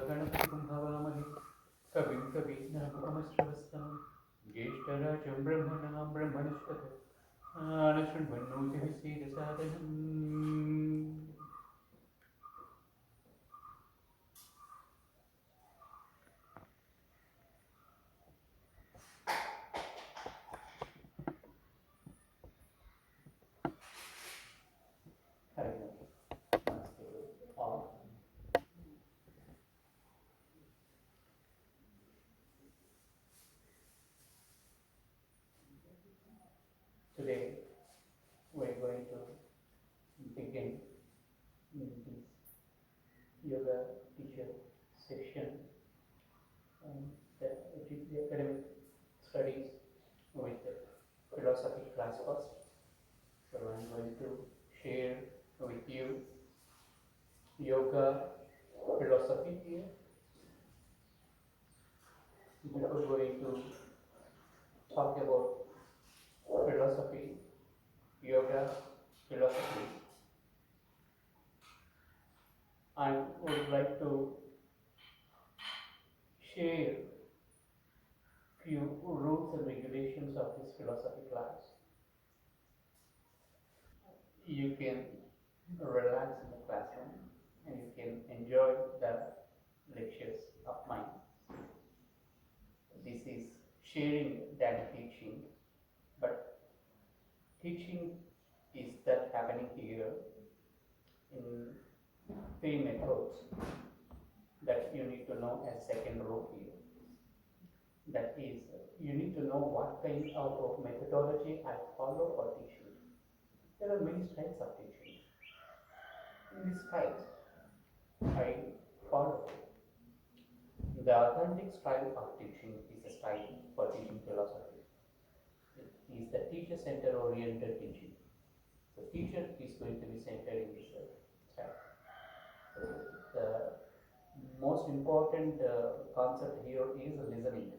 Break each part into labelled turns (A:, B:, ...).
A: गणपतिं भवामहे कविं कवीनामुपमश्रवस्तमं ज्येष्ठराजं ब्रह्मणां ब्रह्मणस्पत आनशृण्वन्नोतिभिः सीदसादनम्. Today we are going to begin this yoga teacher section, the academic studies with the philosophy class first. So I am going to share with you yoga philosophy here. Before going to talk about philosophy, yoga philosophy, I would like to share few rules and regulations of this philosophy class. You can relax in the classroom and you can enjoy the lectures of mine. This is sharing than teaching, but teaching is that happening here in three methods that you need to know as second rule here. That is, you need to know what kind of methodology I follow for teaching. There are many styles of teaching. In these styles, I follow. The authentic style of teaching is a style for teaching philosophy. It is the teacher-centered oriented teaching. The teacher is going to be centered in this style. The most important concept here is listening.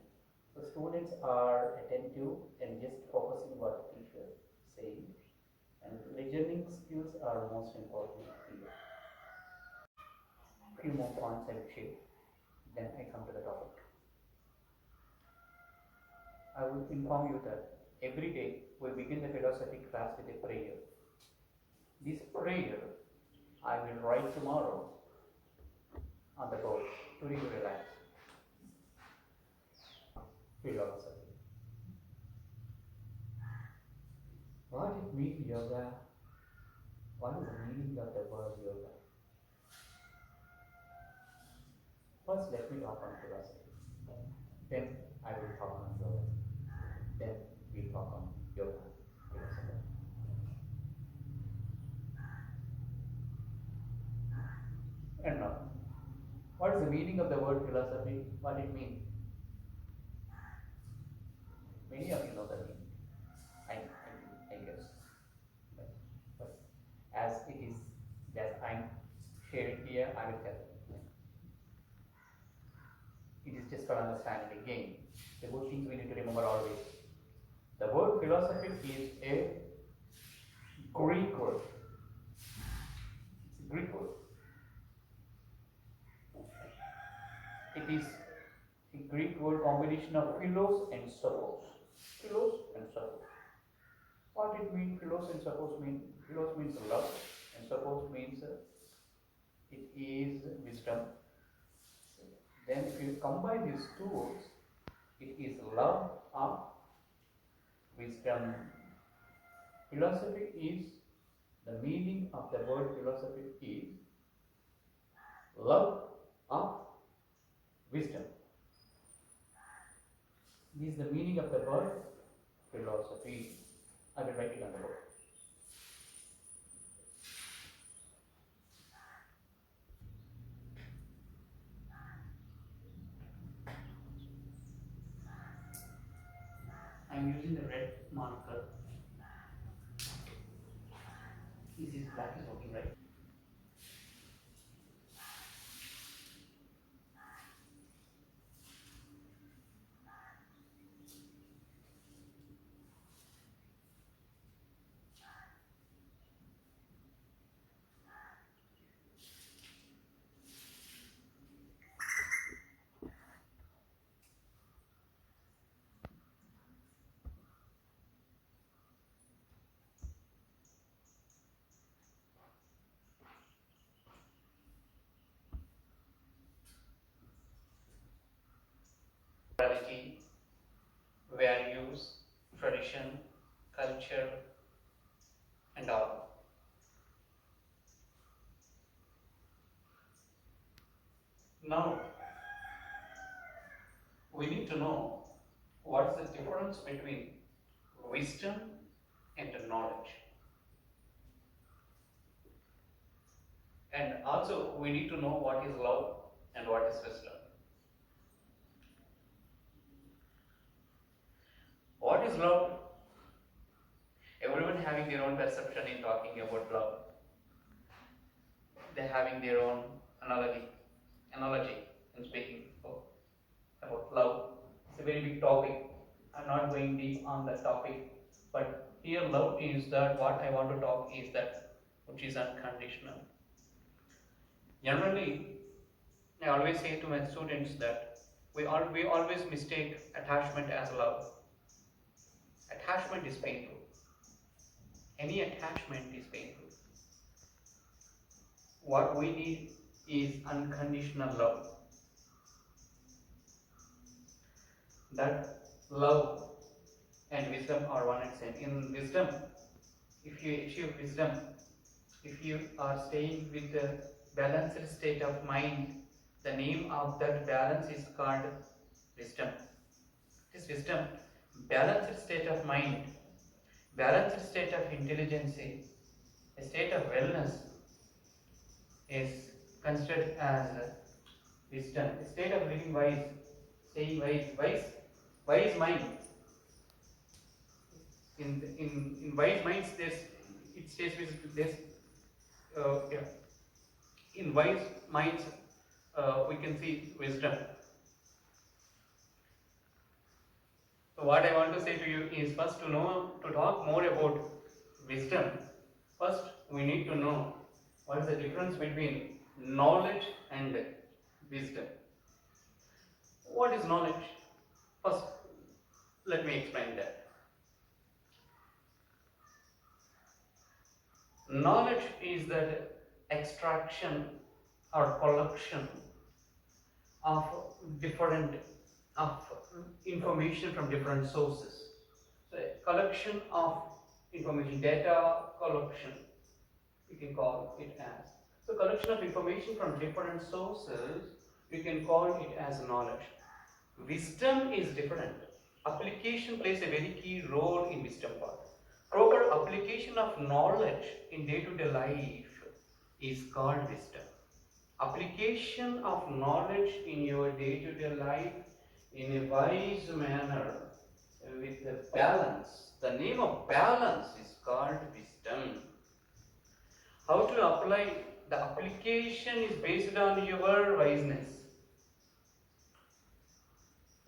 A: So students are attentive and just focusing what the teacher is saying, and listening skills are most important here. Few more points I will share, then I come to the topic. I will inform you that every day we begin the philosophy class with a prayer. This prayer I will write tomorrow on the board to relax. Philosophy. What it means yoga? What is the meaning of the word yoga? First, let me talk on philosophy. Then I will talk on yoga. Then we talk on yoga philosophy. And now, what is the meaning of the word philosophy? What it means? Many of you know the meaning. I guess. But as it is that I'm sharing here, I will tell you. It is just for understanding again. The good things we need to remember always. The word philosophy is a Greek word. It's a Greek word. It is a Greek word combination of philos and sophos. Philos and sophos. What it means? Philos and sophos mean. Philos means love, and sophos means it is wisdom. Then if you combine these two words, it is love of wisdom. Philosophy is, the meaning of the word philosophy is love of wisdom. This is the meaning of the word philosophy. I will write it on the board. I am using the red marker. This is black is working, right? values, tradition, culture, and all. Now, we need to know what is the difference between wisdom and knowledge. And also, we need to know what is love and what is wisdom. What is love? Everyone having their own perception in talking about love. They're having their own analogy in speaking about love. It's a very big topic. I'm not going deep on that topic, but here love is that what I want to talk is that which is unconditional. Generally, I always say to my students that we always mistake attachment as love. Attachment is painful. Any attachment is painful. What we need is unconditional love. That love and wisdom are one and same. In wisdom, if you achieve wisdom, if you are staying with the balanced state of mind, the name of that balance is called wisdom. It is wisdom. Balanced state of mind, balanced state of intelligence, a state of wellness is considered as wisdom. A state of living wise, staying wise mind. In wise minds, it stays with this. In wise minds, we can see wisdom. So what I want to say to you is first to talk more about wisdom. First, we need to know what is the difference between knowledge and wisdom. What is knowledge? First, let me explain that. Knowledge is that extraction or collection of information from different sources. So a collection of information, data collection, we can call it as. So collection of information from different sources, we can call it as knowledge. Wisdom is different. Application plays a very key role in wisdom part. Proper application of knowledge in day-to-day life is called wisdom. Application of knowledge in your day-to-day life in a wise manner with a balance. The name of balance is called wisdom. How to apply? The application is based on your wiseness.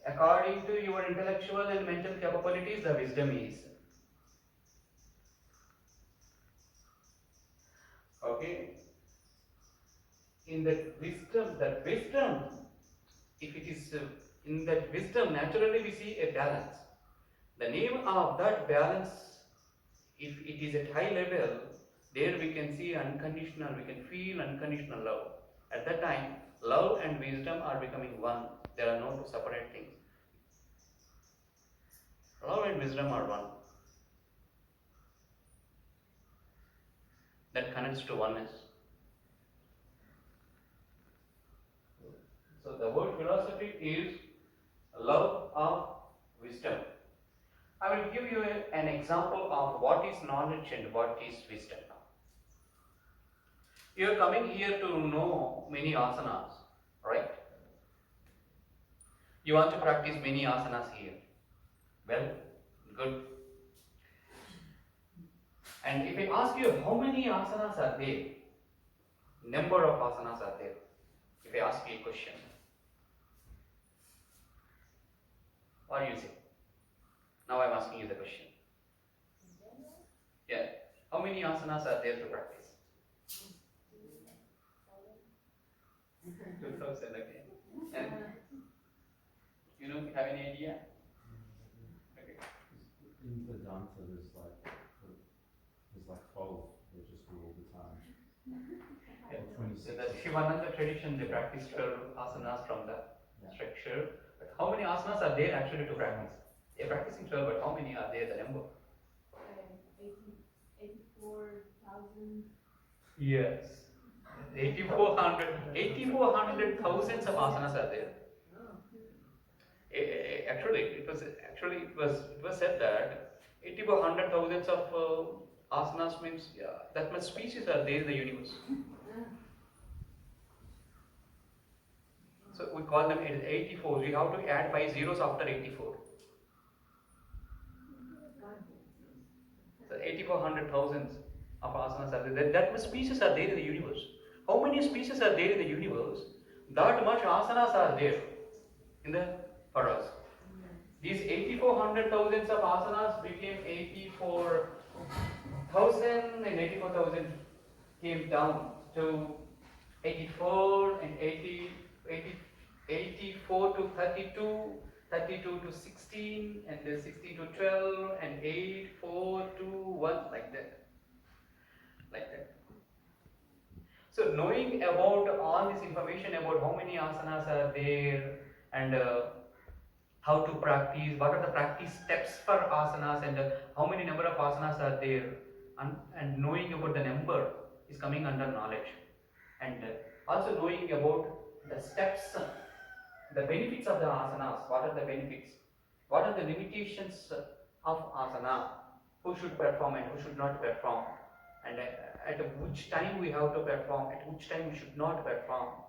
A: According to your intellectual and mental capabilities, the wisdom is. Okay? In that wisdom, if it is in that wisdom, naturally we see a balance. The name of that balance, if it is at high level, there we can see unconditional, we can feel unconditional love. At that time, love and wisdom are becoming one. There are no separate things. Love and wisdom are one. That connects to oneness. So the word philosophy is love of wisdom. I will give you an example of what is knowledge and what is wisdom. You are coming here to know many asanas, right? You want to practice many asanas here. Well, good. And if I ask you how many asanas are there, number of asanas are there, if I ask you a question, what do you say? Now I'm asking you the question. Yeah. How many asanas are there to practice? 2000 again. And you don't have any idea? Okay.
B: In Vedanta, there's like 12 they just do all the time.
A: Yeah.
B: Or 26.
A: So the Shivananda tradition, they practice 12 asanas from the structure. But how many asanas are there actually to practice? They're practicing 12, but how many are there, the number?
C: 84,000.
A: Yes. 8,400 thousands of asanas are there. Actually, it was said that 8,400 thousands of asanas means that much species are there in the universe. So we call them 84. We have to add 5 zeros after 84. So 8,400 thousands of asanas are there. That much species are there in the universe. How many species are there in the universe? That much asanas are there in the for us. These 8,400 thousands of asanas became 84,000, and 84,000 came down to 84 and 84 to 32, 32 to 16, and then 16 to 12, and 8, 4 to 1, like that. Like that. So knowing about all this information about how many asanas are there, and how to practice, what are the practice steps for asanas, and how many number of asanas are there, and knowing about the number is coming under knowledge, and also knowing about the steps, the benefits of the asanas, what are the benefits, what are the limitations of asana, who should perform and who should not perform, and at which time we have to perform, at which time we should not perform.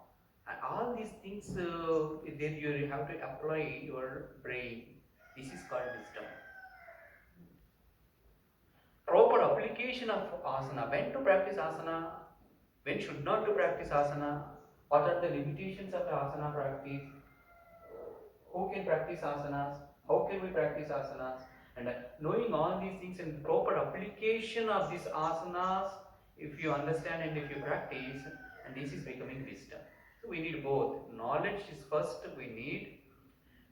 A: And all these things, then you have to apply your brain. This is called wisdom. Proper application of asana. When to practice asana, when should not to practice asana, what are the limitations of the asana practice, who can practice asanas, how can we practice asanas, and knowing all these things and proper application of these asanas, if you understand and if you practice, and this is becoming wisdom. So we need both. Knowledge is first we need,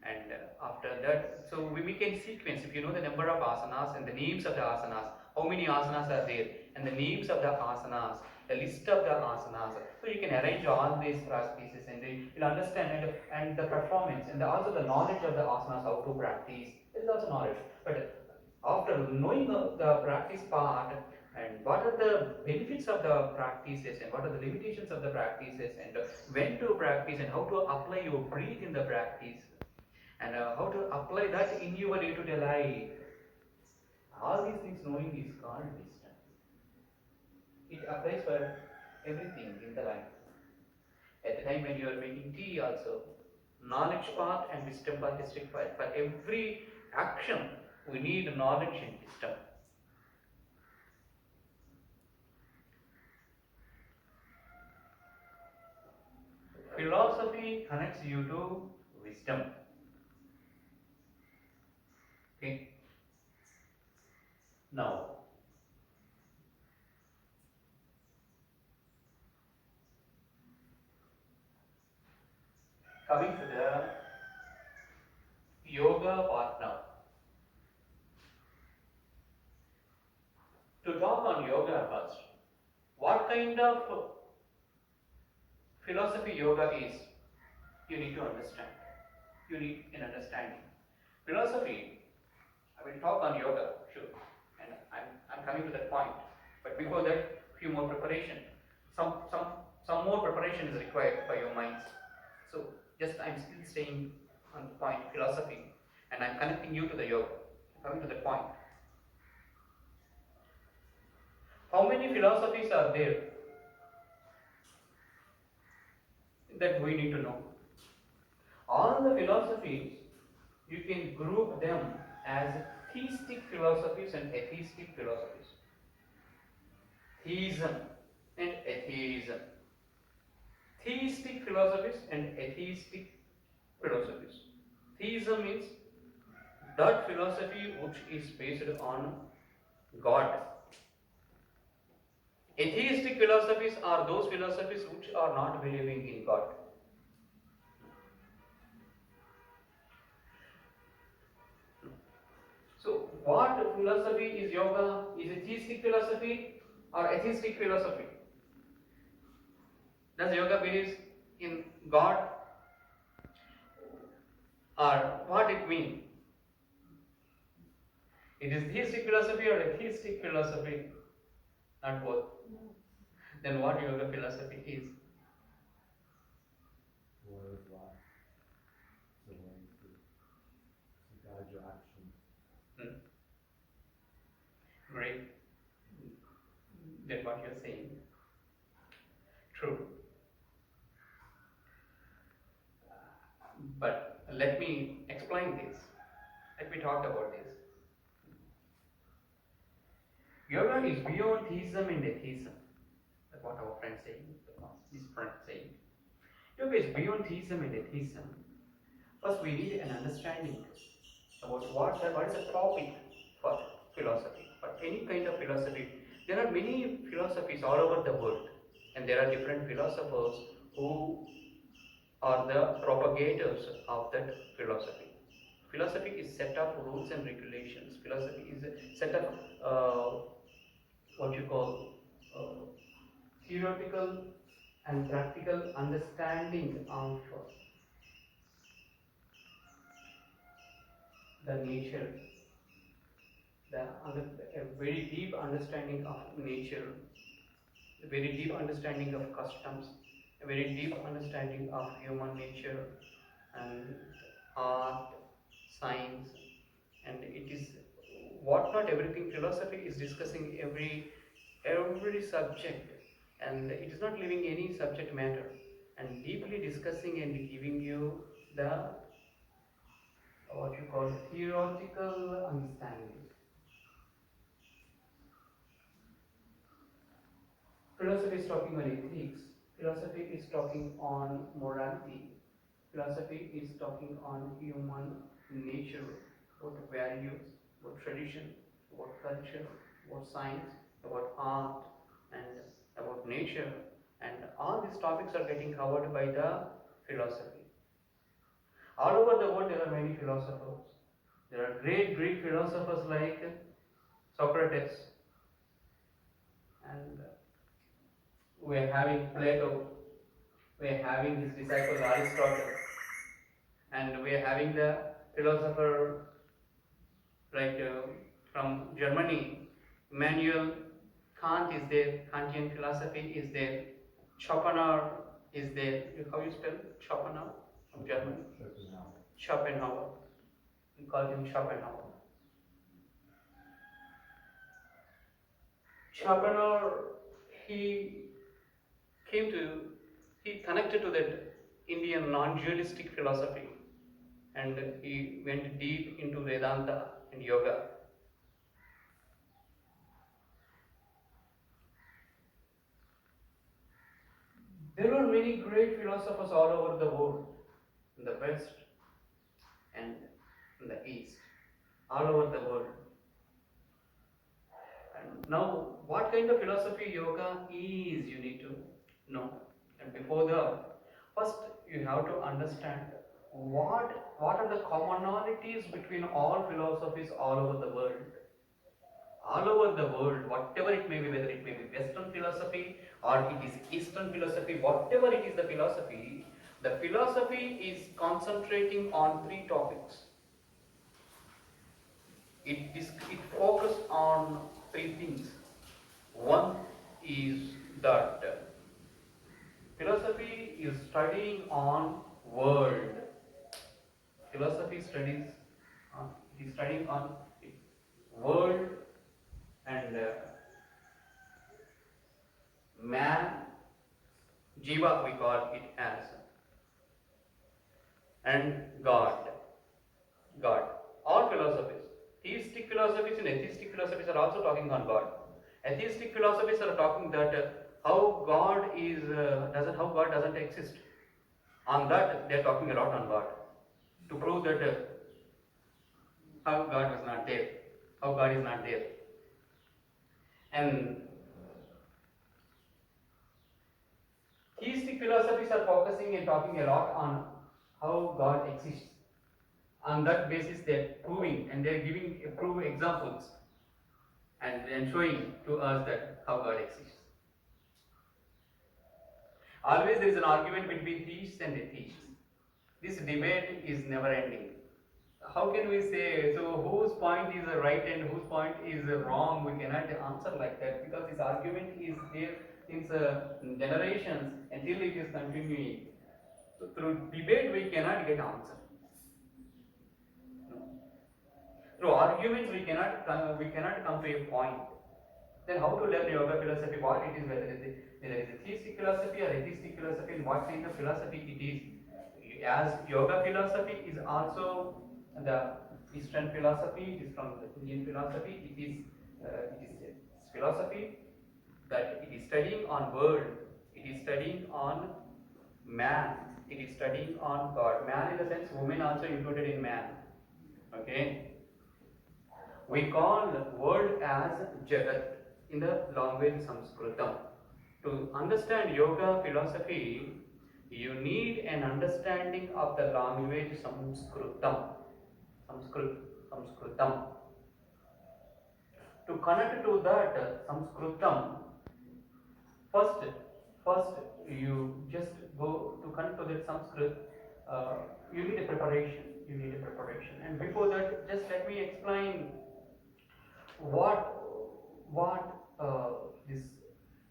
A: and after that, so we make a sequence. If you know the number of asanas and the names of the asanas, how many asanas are there, and the names of the asanas, the list of the asanas, so you can arrange all these pieces, and you'll understand, and the performance, and also the knowledge of the asanas, how to practice. There is also knowledge, but after knowing the practice part, and what are the benefits of the practices, and what are the limitations of the practices, and when to practice, and how to apply your breathe in the practice, and how to apply that in your day-to-day life. All these things knowing is called wisdom. It applies for everything in the life. At the time when you are making tea also, knowledge part and wisdom part is required. For every action, we need knowledge and wisdom. Philosophy connects you to wisdom. Okay. Now, coming to the yoga part now. To talk on yoga first, what kind of philosophy yoga is, you need to understand. You need an understanding. Philosophy, I will talk on yoga, sure, and I'm coming to that point. But before that, few more preparation. Some more preparation is required by your minds. So just I'm still staying on the point philosophy, and I'm connecting you to the yoga. Coming to the point. How many philosophies are there that we need to know? All the philosophies, you can group them as theistic philosophies and atheistic philosophies. Theism and atheism. Theistic philosophies and atheistic philosophies. Theism means that philosophy which is based on God. Atheistic philosophies are those philosophies which are not believing in God. So, what philosophy is yoga? Is it theistic philosophy or atheistic philosophy? Does yoga believe in God? Or what it means? It is theistic philosophy or atheistic philosophy? Not both.
C: No.
A: Then what yoga philosophy is?
B: Way of life. It's a way to guide your actions.
A: Hmm? Great. Then what you're saying? True. But let me explain this. Let me talk about this. Yoga is beyond theism and atheism. That's what our friend saying. His friend saying. Yoga is beyond theism and atheism. First, we need an understanding about what is the topic for philosophy, for any kind of philosophy. There are many philosophies all over the world, and there are different philosophers who are the propagators of that philosophy. Philosophy is set of rules and regulations. Philosophy is a set of what you call theoretical and practical understanding of the nature, a very deep understanding of nature, a very deep understanding of customs, a very deep understanding of human nature and art, science, and it is what not everything philosophy is discussing every subject, and it is not leaving any subject matter and deeply discussing and giving you the what you call theoretical understanding. Philosophy is talking on ethics, philosophy is talking on morality, philosophy is talking on human nature, about values, about tradition, about culture, about science, about art, and about nature, and all these topics are getting covered by the philosophy. All over the world there are many philosophers. There are great Greek philosophers like Socrates, and we are having Plato, we are having his disciple Aristotle, and we are having the philosopher like from Germany, Immanuel Kant is there, Kantian philosophy is there, Schopenhauer is there. How you spell Schopenhauer from Germany? Schopenhauer. We call him Schopenhauer. Schopenhauer, he came to, he connected to that Indian non-dualistic philosophy, and he went deep into Vedanta and yoga. There were many great philosophers all over the world, in the West and in the East, all over the world. And now, what kind of philosophy yoga is, you need to know. And before that, first you have to understand what are the commonalities between all philosophies all over the world. All over the world, whatever it may be, whether it may be Western philosophy or it is Eastern philosophy, whatever it is the philosophy is concentrating on three topics. It focuses on three things. One is that philosophy is studying on world. Philosophy studies is studying on world and man, jiva we call it as, and God. All philosophies, theistic philosophies and atheistic philosophies are also talking on God. Atheistic philosophies are talking that how God doesn't exist. On that, they are talking a lot on God to prove that how God was not there, how God is not there. And theistic philosophies are focusing and talking a lot on how God exists. On that basis, they are proving and they are giving proof examples and showing to us that how God exists. Always there is an argument between theists and atheists. This debate is never ending. how can we say, so whose point is right and whose point is wrong? We cannot answer like that, because this argument is there since generations until it is continuing. So through debate we cannot get answer. No. Through arguments we cannot come to a point. Then how to learn yoga philosophy? What it is, whether it is a theistic philosophy or atheistic philosophy, and what kind of philosophy it is. As yoga philosophy is also the Eastern philosophy, it is from the Indian philosophy. It is philosophy that it is studying on world, it is studying on man, it is studying on God. Man in the sense women also included in man. Okay. We call the world as Jagat in the language Sanskritam. To understand yoga philosophy, you need an understanding of the language Sanskritam. Sanskritam. To connect to that Sanskritam, first you just go to connect to that Sanskrit. You need a preparation. And before that, just let me explain what this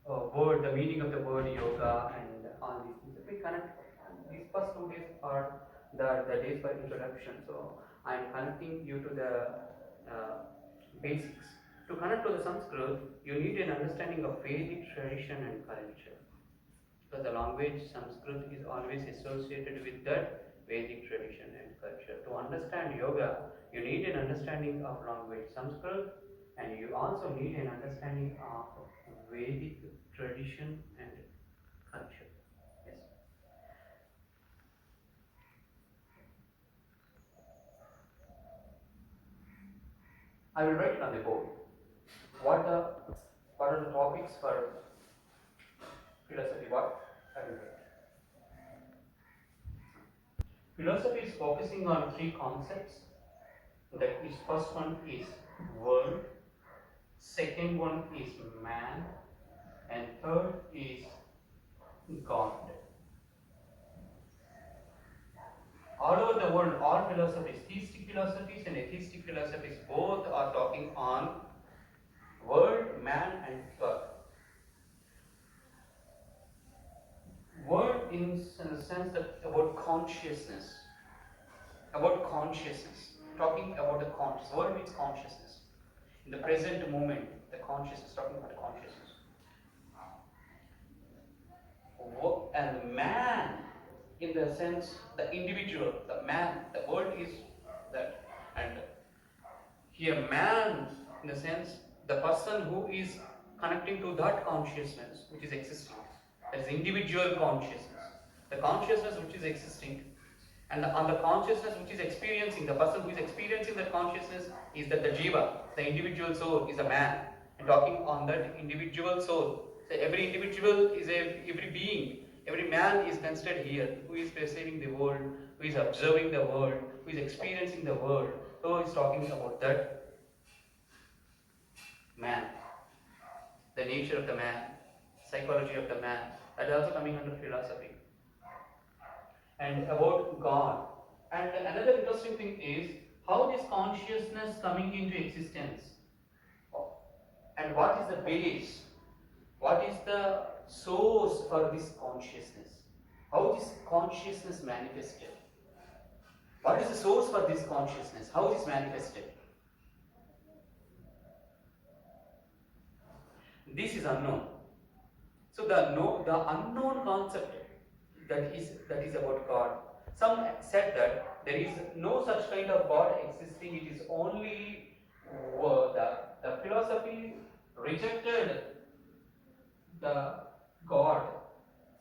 A: word, the meaning of the word yoga, and all these things. Let me connect. These first 2 days are the days for introduction. So I am connecting you to the basics. To connect to the Sanskrit, you need an understanding of Vedic tradition and culture. Because the language Sanskrit is always associated with that Vedic tradition and culture. To understand yoga, you need an understanding of language Sanskrit, and you also need an understanding of Vedic tradition and culture. Yes. I will write it on the board. What are the topics for philosophy? What I will write. Philosophy is focusing on 3 concepts. That is, first one is world, second one is man, and third is God. All over the world, all philosophies, theistic philosophies and atheistic philosophies, both are talking on world, man, and God. World in the sense that about consciousness, talking about the consciousness. World means consciousness. In the present moment, the consciousness, talking about the consciousness. And man, in the sense, the individual, the man, the world is that. And here, man, in the sense, the person who is connecting to that consciousness which is existing. That is individual consciousness. The consciousness which is existing, and on the consciousness which is experiencing, the person who is experiencing that consciousness is that the jiva, the individual soul, is a man. And talking on that individual soul. So every individual is every being, every man is considered here, who is perceiving the world, who is observing the world, who is experiencing the world. So is talking about that man, the nature of the man, psychology of the man. That is also coming under philosophy. And about God. And another interesting thing is how this consciousness coming into existence, and what is the base, what is the source for this consciousness, how this consciousness manifested, what is the source for this consciousness, how it is manifested. This is unknown. So the unknown concept that is about God. Some said that there is no such kind of God existing. It is only the philosophy rejected the God.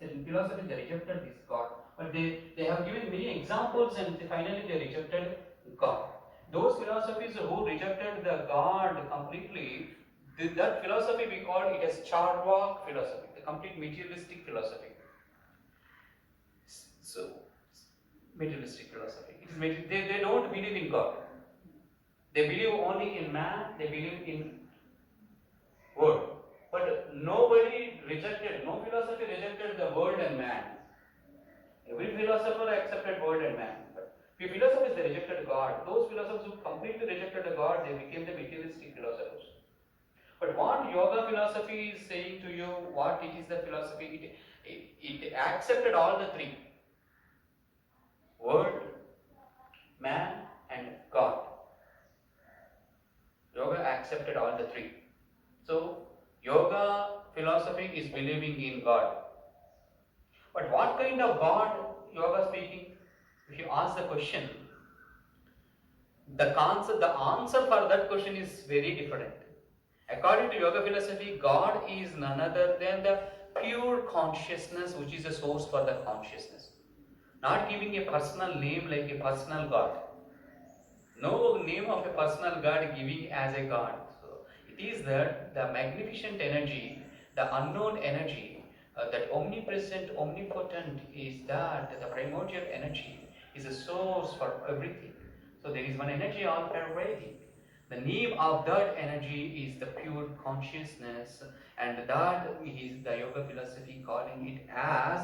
A: In philosophy they rejected this God. But they have given many examples, and finally they rejected God. Those philosophies who rejected the God completely, that philosophy we call it as Charvak philosophy, the complete materialistic philosophy. So, materialistic philosophy. They don't believe in God. They believe only in man, they believe in world. But nobody rejected, no philosophy rejected the world and man. Every philosopher accepted world and man. But few philosophers they rejected God.
D: God. Those philosophers who completely rejected the God, they became the materialistic philosophers. But what yoga philosophy is saying to you, what it is the philosophy, it accepted all the three: world, man, and God. Yoga accepted all the three. So, yoga philosophy is believing in God. But what kind of God yoga speaking? If you ask the question, the answer for that question is very different. According to yoga philosophy, God is none other than the pure consciousness, which is the source for the consciousness. Not giving a personal name like a personal God. No name of a personal God giving as a God. So it is that the magnificent energy, the unknown energy, that omnipresent, omnipotent is that the primordial energy is a source for everything. So there is one energy all pervading. The name of that energy is the pure consciousness, and that is the yoga philosophy calling it as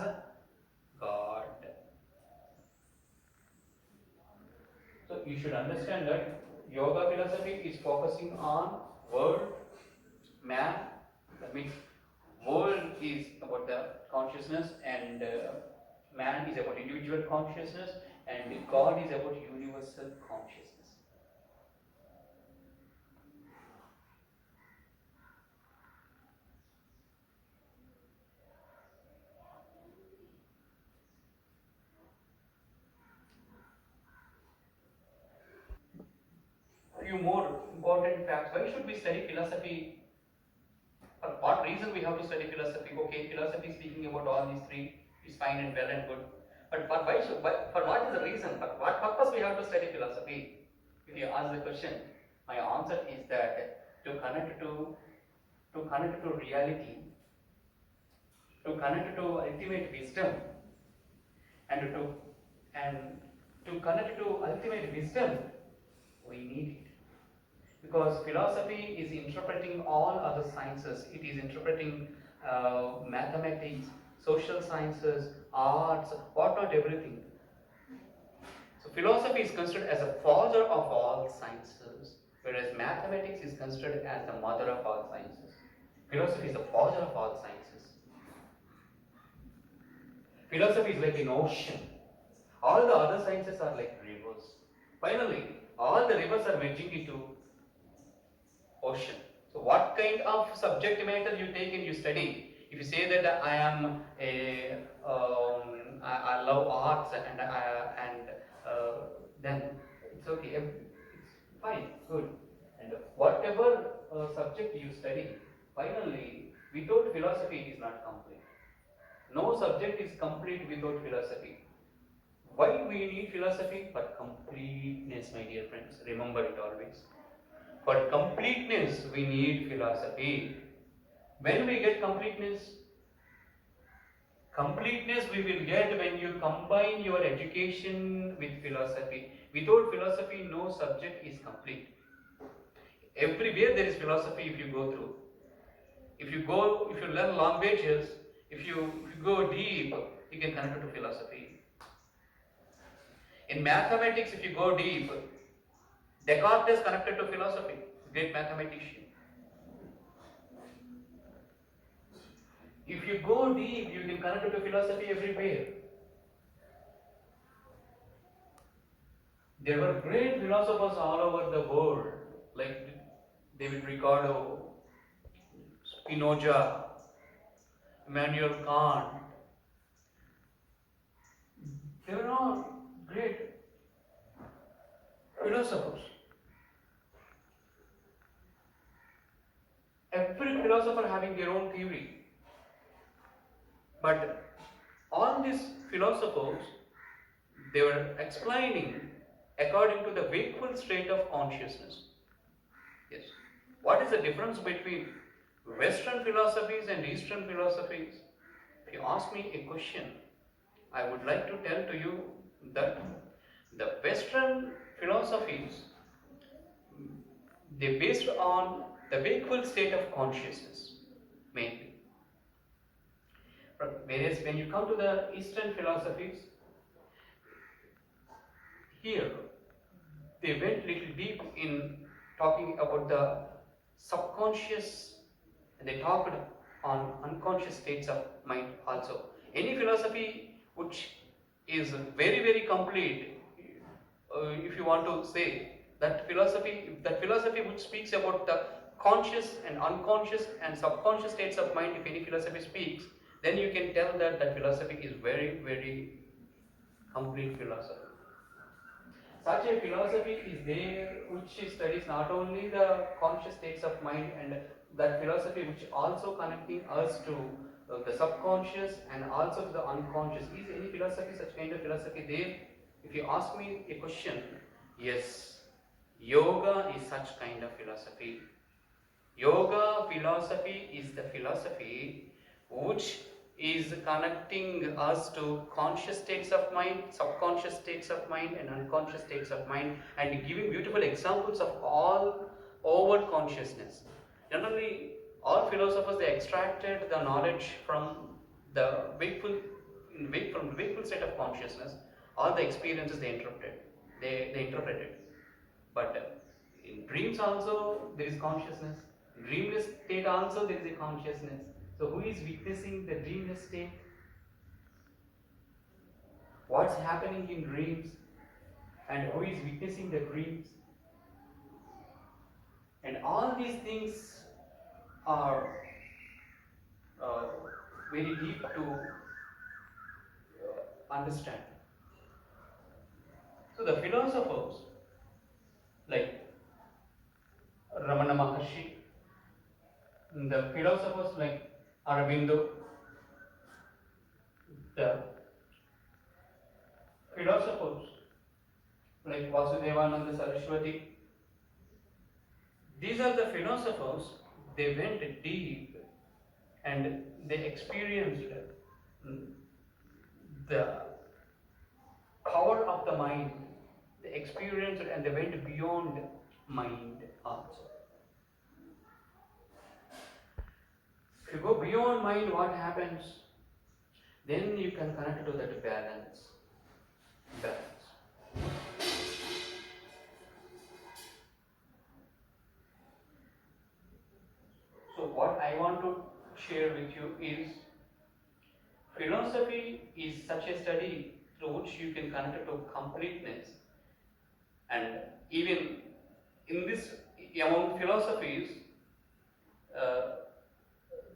D: God. So you should understand that yoga philosophy is focusing on world, man. That means world is about the consciousness, and man is about individual consciousness, and God is about universal consciousness. Few more important facts. Why should we study philosophy? For what reason we have to study philosophy? Okay, philosophy speaking about all these three is fine and well and good. But for what is the reason? For what purpose we have to study philosophy? If you ask the question, my answer is that to connect to reality, to connect to ultimate wisdom, and to connect to ultimate wisdom, we need it. Because philosophy is interpreting all other sciences. It is interpreting mathematics, social sciences, arts, whatnot, everything. So philosophy is considered as a father of all sciences, whereas mathematics is considered as the mother of all sciences. Philosophy is the father of all sciences. Philosophy is like an ocean. All the other sciences are like rivers. Finally, all the rivers are merging into ocean. So what kind of subject matter you take and you study? If you say that I love arts and then it's okay, it's fine, good. And whatever subject you study, finally, without philosophy it is not complete. No subject is complete without philosophy. Why we need philosophy? For completeness, my dear friends. Remember it always. For completeness, we need philosophy. When we get completeness? Completeness we will get when you combine your education with philosophy. Without philosophy, no subject is complete. Everywhere there is philosophy if you go through. If you learn languages, if you go deep, you can connect to philosophy. In mathematics, if you go deep, Descartes is connected to philosophy, great mathematician. If you go deep, you can connect to philosophy everywhere. There were great philosophers all over the world, like David Ricardo, Spinoza, Immanuel Kant. They were all great philosophers. Every philosopher having their own theory. But all these philosophers, they were explaining according to the wakeful state of consciousness. Yes. What is the difference between Western philosophies and Eastern philosophies? If you ask me a question, I would like to tell to you that the Western philosophies, they based on the wakeful state of consciousness, mainly. Whereas when you come to the Eastern philosophies, here they went little deep in talking about the subconscious, and they talked on unconscious states of mind also. Any philosophy which is very complete, if you want to say that philosophy which speaks about the conscious and unconscious and subconscious states of mind, if any philosophy speaks, then you can tell that that philosophy is very complete philosophy. Such a philosophy is there which studies not only the conscious states of mind, and that philosophy which also connecting us to the subconscious and also to the unconscious. Is any philosophy, such kind of philosophy there? If you ask me a question, yes, yoga is such kind of philosophy. Yoga philosophy is the philosophy which is connecting us to conscious states of mind, subconscious states of mind, and unconscious states of mind, and giving beautiful examples of all over consciousness. Generally, all philosophers, they extracted the knowledge from the from the wakeful state of consciousness. All the experiences they interpreted. They interpreted. But in dreams also there is consciousness. In dreamless state also there is a consciousness. So who is witnessing the dreamless state? What's happening in dreams? And who is witnessing the dreams? And all these things are very deep to understand. So the philosophers like Ramana Maharshi, the philosophers like Aurobindo, the philosophers like Vasudevananda Saraswati, these are the philosophers, they went deep and they experienced the power of the mind. They experienced it and they went beyond mind also. If you go beyond mind, what happens? Then you can connect to that balance. So what I want to share with you is, philosophy is such a study through which you can connect to completeness. And even in this, among philosophies,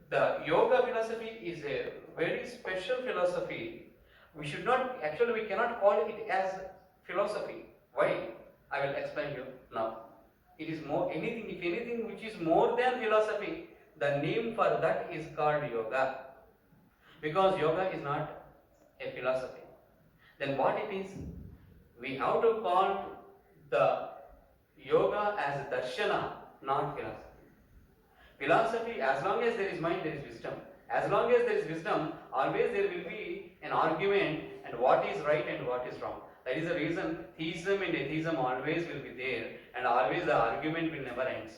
D: the yoga philosophy is a very special philosophy. We cannot call it as philosophy. Why? I will explain you now. It is if anything which is more than philosophy, the name for that is called yoga. Because yoga is not a philosophy. Then what it is? We have to call the yoga as darshana, not philosophy. Philosophy, as long as there is mind, there is wisdom. As long as there is wisdom, always there will be an argument and what is right and what is wrong. That is the reason theism and atheism always will be there, and always the argument will never end.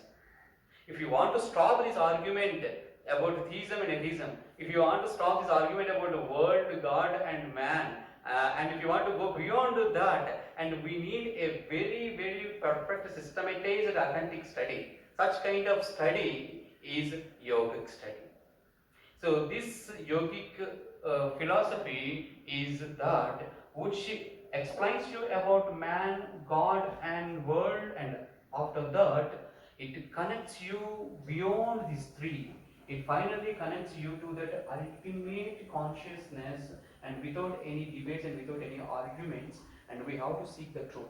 D: If you want to stop this argument about theism and atheism, if you want to stop this argument about the world, God and man, and if you want to go beyond that, and we need a very perfect systematized authentic study. Such kind of study is yogic study. So this yogic philosophy is that which explains you about man, God and world, and after that it connects you beyond these three. It finally connects you to that ultimate consciousness, and without any debates and without any arguments, and we have to seek the truth.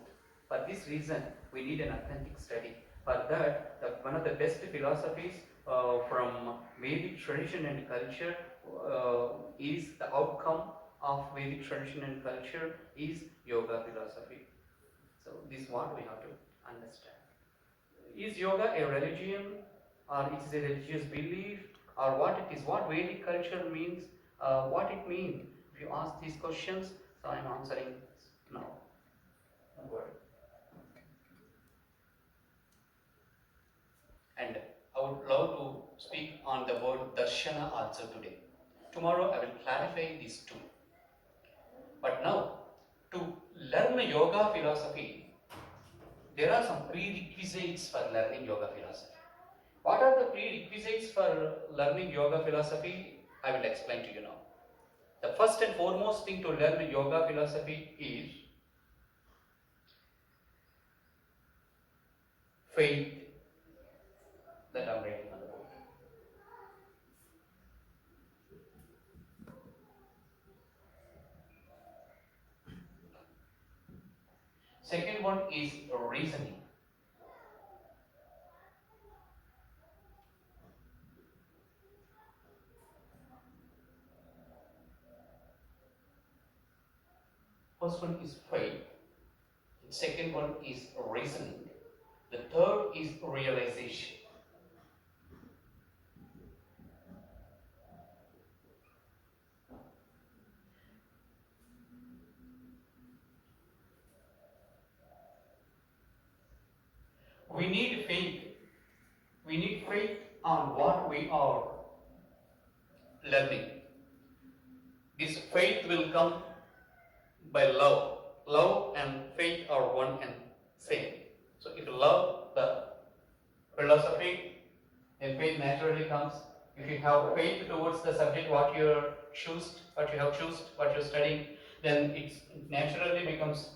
D: For this reason, we need an authentic study. For that, one of the best philosophies from Vedic tradition and culture is the outcome of Vedic tradition and culture is yoga philosophy. So this is what we have to understand. Is yoga a religion, or it is a religious belief, or what it is? What Vedic culture means? What it means? If you ask these questions, so I am answering now. Don't worry. And I would love to speak on the word darshana also today. Tomorrow I will clarify these two. But now, to learn yoga philosophy, there are some prerequisites for learning yoga philosophy. What are the prerequisites for learning yoga philosophy? I will explain to you now. The first and foremost thing to learn yoga philosophy is faith that I'm writing on the board. Second one is reasoning. First one is faith. The second one is reasoning. The third is realization. We need faith. We need faith on what we are learning. This faith will come by love. Love and faith are one and same. So if you love the philosophy, then faith naturally comes. If you have faith towards the subject, what you have chosen, what you're studying, then it naturally becomes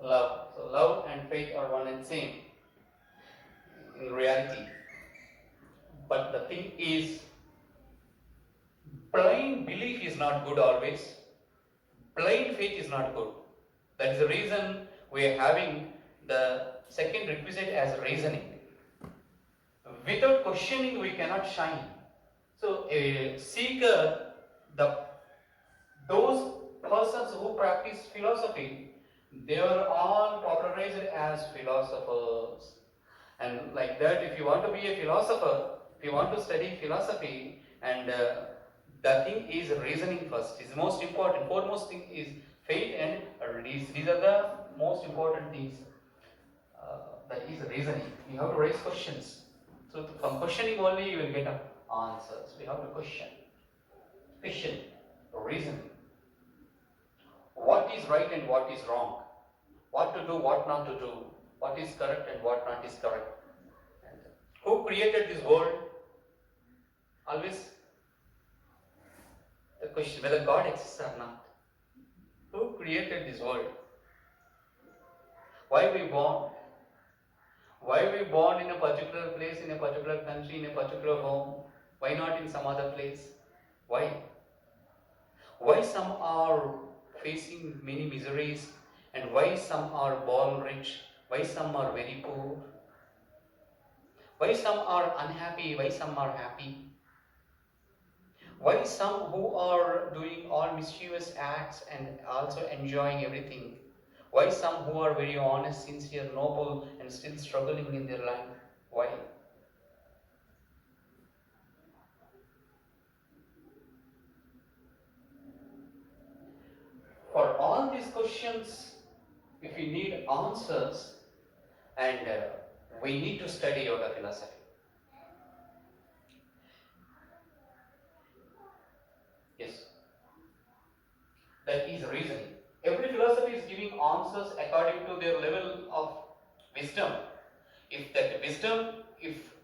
D: love. So love and faith are one and same in reality. But the thing is, blind belief is not good always. Blind faith is not good. That is the reason we are having the second requisite as reasoning. Without questioning, we cannot shine. So, a seeker, those persons who practice philosophy, they are all popularized as philosophers. And like that, if you want to be a philosopher, if you want to study philosophy, and the thing is reasoning first. Is the most important. Foremost thing is faith and reason. These are the most important things. That is reasoning. You have to raise questions. So from questioning only you will get answers. We have to question. Question. Reason. What is right and what is wrong? What to do, what not to do? What is correct and what not is correct? And who created this world? Always the question whether God exists or not. Who created this world? Why we born? Why we born in a particular place, in a particular country, in a particular home? Why not in some other place? Why? Why some are facing many miseries and why some are born rich? Why some are very poor? Why some are unhappy? Why some are happy? Why some who are doing all mischievous acts and also enjoying everything? Why some who are very honest, sincere, noble and still struggling in their life? Why? For all these questions, if we need answers, and we need to study yoga philosophy. Yes. That is reasoning. Every philosophy is giving answers according to their level of wisdom. If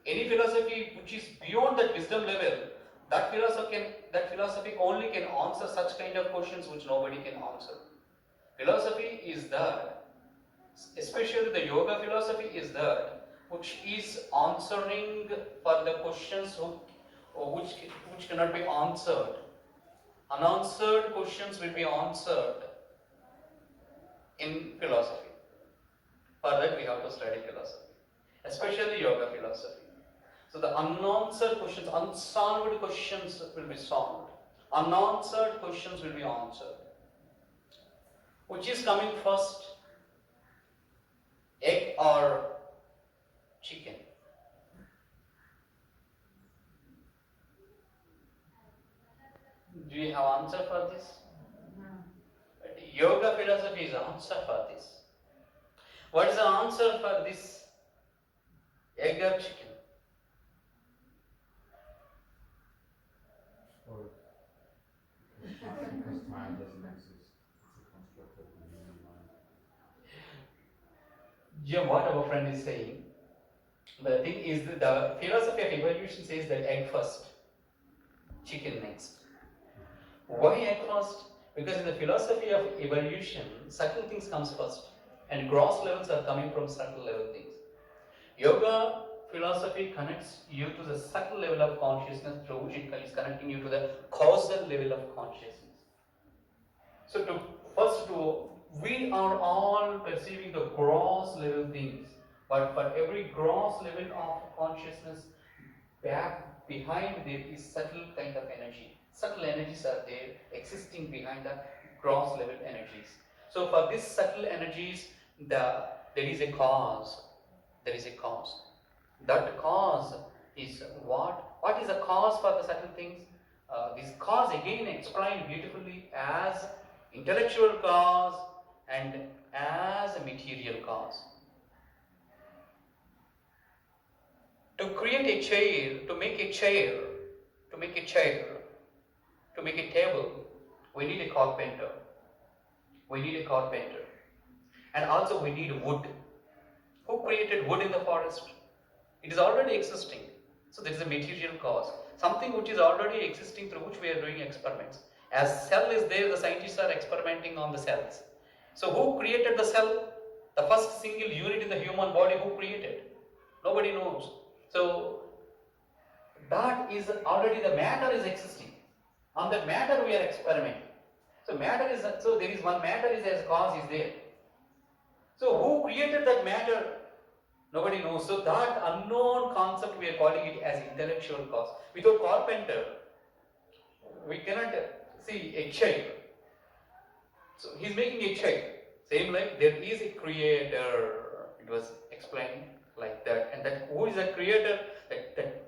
D: any philosophy which is beyond that wisdom level, that philosophy only can answer such kind of questions which nobody can answer. Philosophy is that, especially the yoga philosophy is that, which is answering for the questions which cannot be answered. Unanswered questions will be answered in philosophy. For that we have to study philosophy, especially yoga philosophy. So the unanswered questions, unsolved questions will be solved. Unanswered questions will be answered. Which is coming first? Egg or chicken? Do you have answer for this? Yoga philosophy is the answer for this. What is the answer for this egg or chicken?
B: Or because time doesn't exist. It's a construct of the human mind.
D: what our friend is saying. The thing is that the philosophy of evolution says that egg first, chicken next. Why egg first? Because in the philosophy of evolution, subtle things comes first, and gross levels are coming from subtle level things. Yoga philosophy connects you to the subtle level of consciousness, through which it is connecting you to the causal level of consciousness. So we are all perceiving the gross level things, but for every gross level of consciousness, behind there is subtle kind of energy. Subtle energies are there, existing behind the gross level energies. So for these subtle energies, there is a cause. There is a cause. That cause is what? What is the cause for the subtle things? This cause again explained beautifully as intellectual cause and as a material cause. To create a chair, to make a chair, to make a table, we need a carpenter. We need a carpenter. And also we need wood. Who created wood in the forest? It is already existing. So there is a material cause. Something which is already existing, through which we are doing experiments. As cell is there, the scientists are experimenting on the cells. So who created the cell? The first single unit in the human body, who created? Nobody knows. So that is already, the matter is existing. On that matter we are experimenting. So there is one matter is as cause is there. So who created that matter? Nobody knows. So that unknown concept, we are calling it as intellectual cause. Without carpenter, we cannot see a chair. So he's making a chair. Same like there is a creator. It was explained like that. And that who is the creator?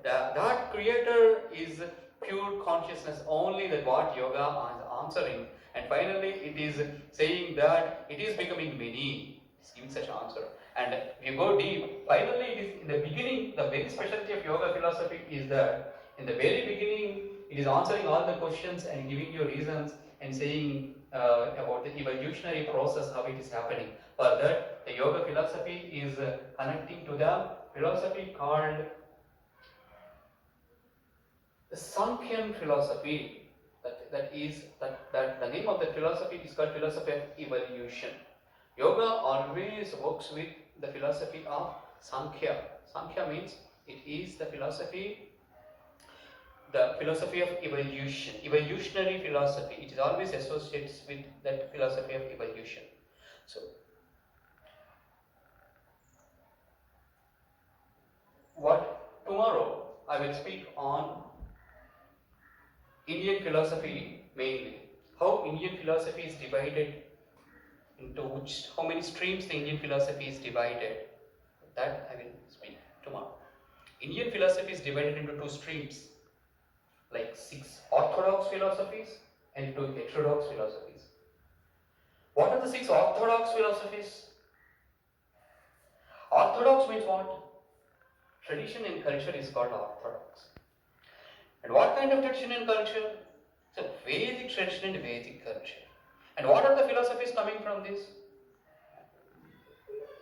D: That creator is pure consciousness only. That what yoga is answering. And finally it is saying that it is becoming many. It's giving such answer. And if you go deep, finally it is in the beginning, the very specialty of yoga philosophy is that in the very beginning it is answering all the questions and giving you reasons and saying about the evolutionary process, how it is happening. For that, the yoga philosophy is connecting to the philosophy called the Sankhyan philosophy. That the name of the philosophy is called philosophy of evolution. Yoga always works with the philosophy of Sankhya. Sankhya means it is the philosophy of evolution, evolutionary philosophy. It is always associated with that philosophy of evolution. So, tomorrow I will speak on Indian philosophy mainly. How Indian philosophy is divided into how many streams the Indian philosophy is divided. That I will speak tomorrow. Indian philosophy is divided into two streams, like 6 orthodox philosophies and 2 heterodox philosophies. What are the 6 orthodox philosophies? Orthodox means what? Tradition and culture is called orthodox. And what kind of tradition and culture? It's a Vedic tradition and Vedic culture. And what are the philosophies coming from this?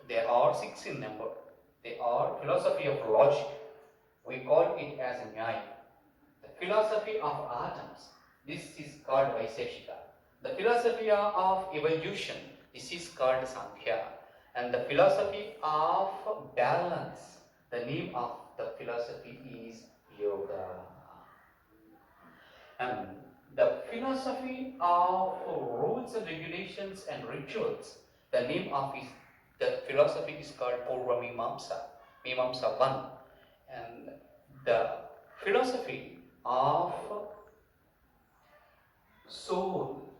D: There are 6 in number. They are philosophy of logic. We call it as Nyaya. The philosophy of atoms. This is called Vaiseshika. The philosophy of evolution. This is called Sankhya. And the philosophy of balance. The name of the philosophy is Yoga. And the philosophy of rules and regulations and rituals, the name of the philosophy is called Purva Mimamsa 1. And the philosophy of soul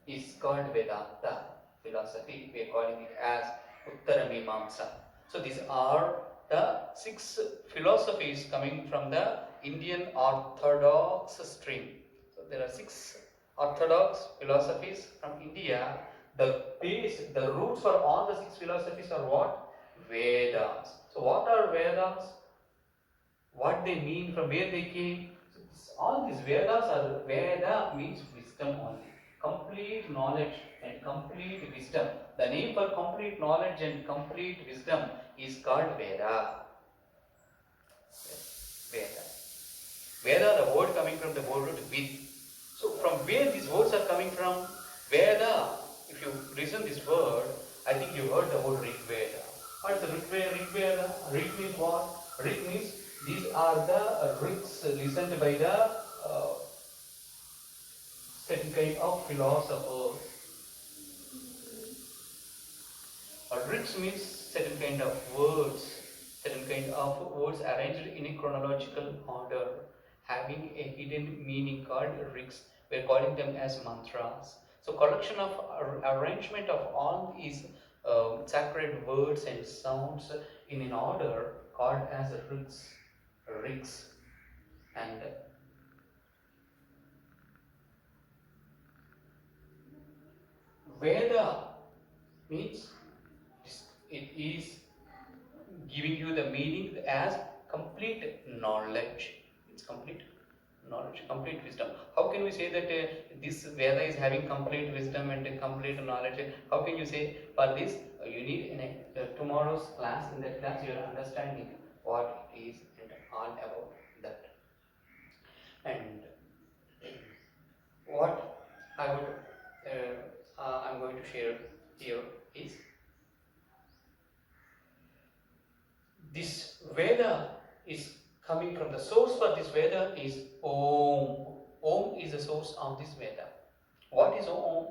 D: is called Vedanta philosophy. We are calling it as Uttara Mimamsa. So these are the 6 philosophies coming from the Indian Orthodox stream. So there are 6 Orthodox philosophies from India. The roots for all the 6 philosophies are what? Vedas. So what are Vedas? What they mean, from where they came? So all these Vedas Veda means wisdom only. Complete knowledge and complete wisdom. The name for complete knowledge and complete wisdom is called Veda. Veda. Veda, the word coming from the word Vid. So from where these words are coming from? Veda. If you listen this word, I think you heard the word Rig Veda. What is the Rig Veda? Rig Veda? Rig means what? Rig means these are the rigs listened by the certain kind of philosophers. Rigs means certain kind of words arranged in a chronological order, having a hidden meaning called rigs. We are calling them as mantras. So collection of arrangement of all these sacred words and sounds in an order called as rigs. And Veda means it is giving you the meaning as complete knowledge. It's complete knowledge, complete wisdom. How can we say that this Veda is having complete wisdom and complete knowledge? How can you say for this? You need in tomorrow's class. In that class, you are understanding what it is and all about that. And what I'm going to share here is this Veda is coming from the source for this Veda is Om. Om is the source of this Veda. What is Om?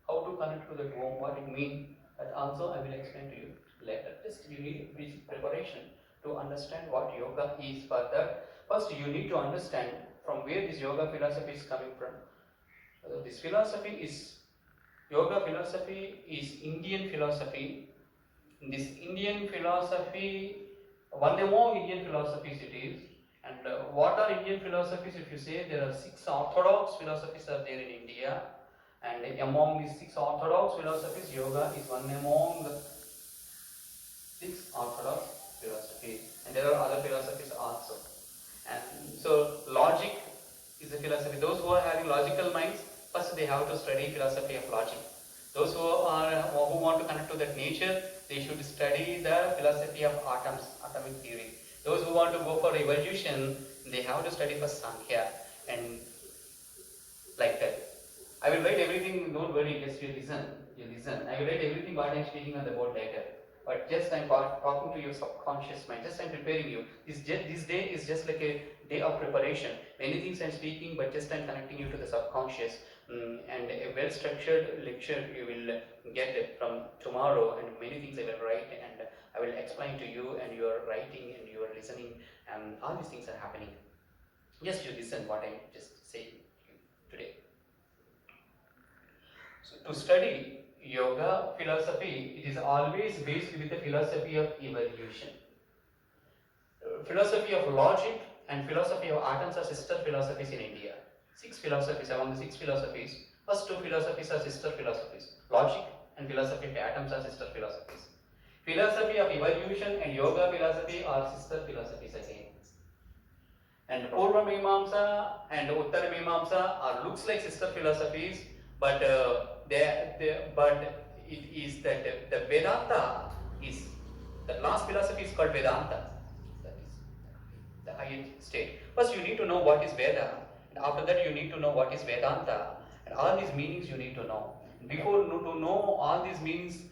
D: How to connect to the Om? What it means? That also I will explain to you later. Just you need basic preparation to understand what yoga is. For that, first you need to understand from where this yoga philosophy is coming from. This philosophy is yoga philosophy is Indian philosophy. This Indian philosophy, one among Indian philosophies it is. And what are Indian philosophies? If you say there are 6 Orthodox philosophies are there in India, and among these 6 Orthodox philosophies, yoga is one among the 6 Orthodox philosophies, and there are other philosophies also. And so logic is a philosophy. Those who are having logical minds, first they have to study philosophy of logic. Those who want to connect to that nature, they should study the philosophy of atoms, atomic theory. Those who want to go for evolution, they have to study for Sankhya, and like that. I will write everything, don't worry, just you listen. I will write everything what I am speaking on the board later. But just I am talking to your subconscious mind, just I am preparing you. This day is just like a day of preparation. Many things I am speaking, but just I am connecting you to the subconscious. And a well-structured lecture you will get from tomorrow, and many things I will write and I will explain to you, and you are writing and you are listening, and all these things are happening. Just you listen what I am just saying today. So to study yoga philosophy, it is always based with the philosophy of evolution. Philosophy of logic and philosophy of atoms are sister philosophies in India. 6 philosophies, among the 6 philosophies, first 2 philosophies are sister philosophies. Logic and philosophy of atoms are sister philosophies. Philosophy of evolution and yoga philosophy are sister philosophies again. And Purva Mimamsa and Uttara Mimamsa are looks like sister philosophies, but it is that the Vedanta is, the last philosophy is called Vedanta. That is the higher state. First you need to know what is Veda, and after that you need to know what is Vedanta, and all these meanings you need to know. Before to know all these meanings,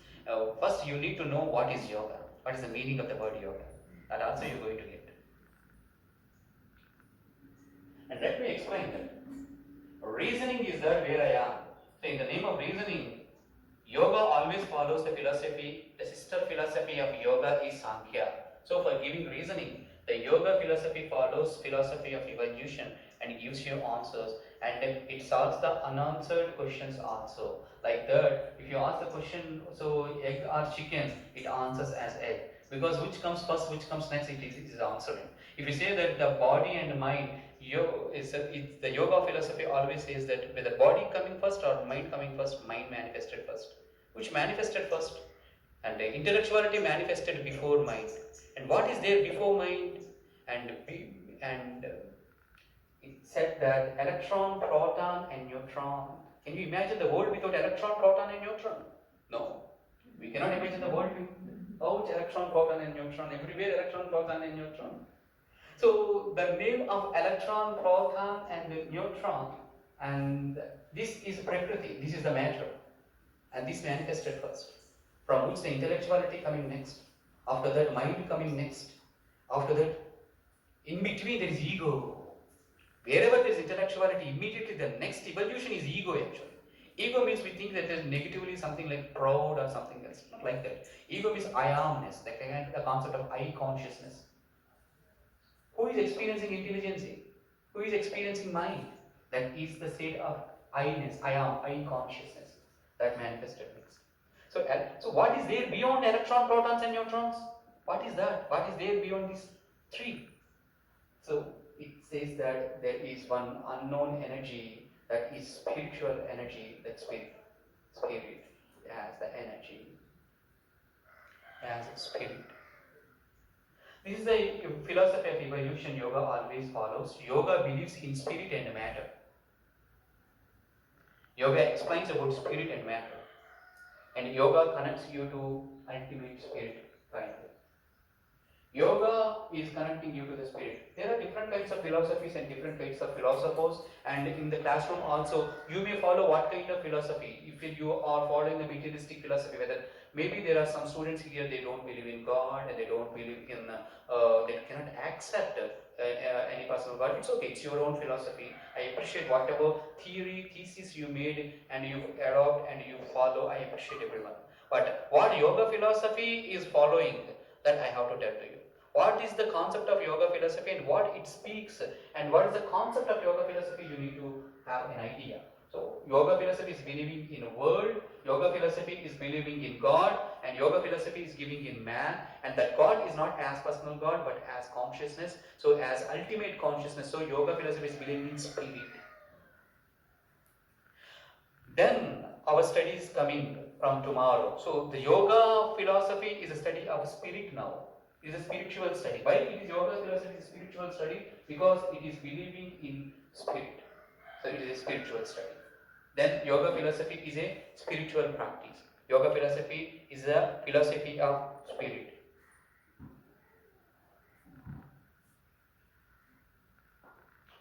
D: first you need to know what is yoga, what is the meaning of the word yoga, and also you are going to get. And let me explain that. Reasoning is that where I am. So in the name of reasoning, yoga always follows the philosophy. The sister philosophy of yoga is Sankhya. So for giving reasoning, the yoga philosophy follows philosophy of evolution and gives you answers, and it solves the unanswered questions also. Like that, if you ask the question, so egg or chicken, it answers as egg. Because which comes first, which comes next, it is answering. If you say that the body and mind, the yoga philosophy always says that whether body coming first or mind coming first, mind manifested first. Which manifested first? And the intellectuality manifested before mind. And what is there before mind? And it said that electron, proton and neutron. Can you imagine the world without electron, proton and neutron? No. We cannot imagine the world without electron, proton and neutron. Everywhere electron, proton and neutron. So the name of electron, proton and neutron, and this is Prakriti, this is the matter. And this manifested first. From which the intellectuality coming next. After that mind coming next. After that, in between there is ego. Wherever there is intellectuality, immediately the next evolution is ego actually. Ego means we think that there is negatively something like proud or something else. Not like that. Ego means I amness, the concept of I consciousness. Who is experiencing intelligence? Who is experiencing mind? That is the state of I-ness, I am, I consciousness that manifested next. So what is there beyond electron, protons and neutrons? What is that? What is there beyond these three? So it says that there is one unknown energy that is spiritual energy, that spirit as the energy, as spirit. This is the philosophy of evolution yoga always follows. Yoga believes in spirit and matter. Yoga explains about spirit and matter. And yoga connects you to ultimate spirit finally. Yoga is connecting you to the spirit. There are different types of philosophies and different types of philosophers, and in the classroom also you may follow what kind of philosophy. If you are following the materialistic philosophy, whether maybe there are some students here, they don't believe in God and they don't believe in, they cannot accept any personal God. It's okay, it's your own philosophy. I appreciate whatever thesis you made and you adopt and you follow. I appreciate everyone. But what yoga philosophy is following, that I have to tell to you. What is the concept of yoga philosophy and what it speaks, and what is the concept of yoga philosophy, you need to have an idea. So yoga philosophy is believing in a world, yoga philosophy is believing in God, and yoga philosophy is giving in man, and that God is not as personal God but as consciousness, so as ultimate consciousness. So yoga philosophy is believing in spirit. Then our study is coming from tomorrow. So the yoga philosophy is a study of spirit now. It is a spiritual study. Why it is yoga philosophy is a spiritual study? Because it is believing in spirit. So it is a spiritual study. Then yoga philosophy is a spiritual practice. Yoga philosophy is a philosophy of spirit.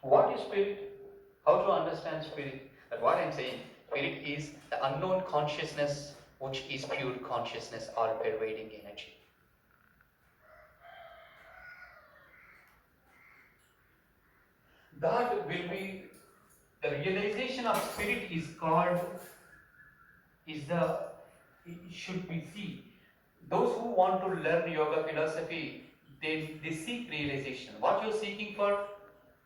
D: What is spirit? How to understand spirit? But what I am saying, spirit is the unknown consciousness, which is pure consciousness, all pervading energy. That will be the realization of spirit is called, it should be seen. Those who want to learn yoga philosophy, they seek realization. What you're seeking for?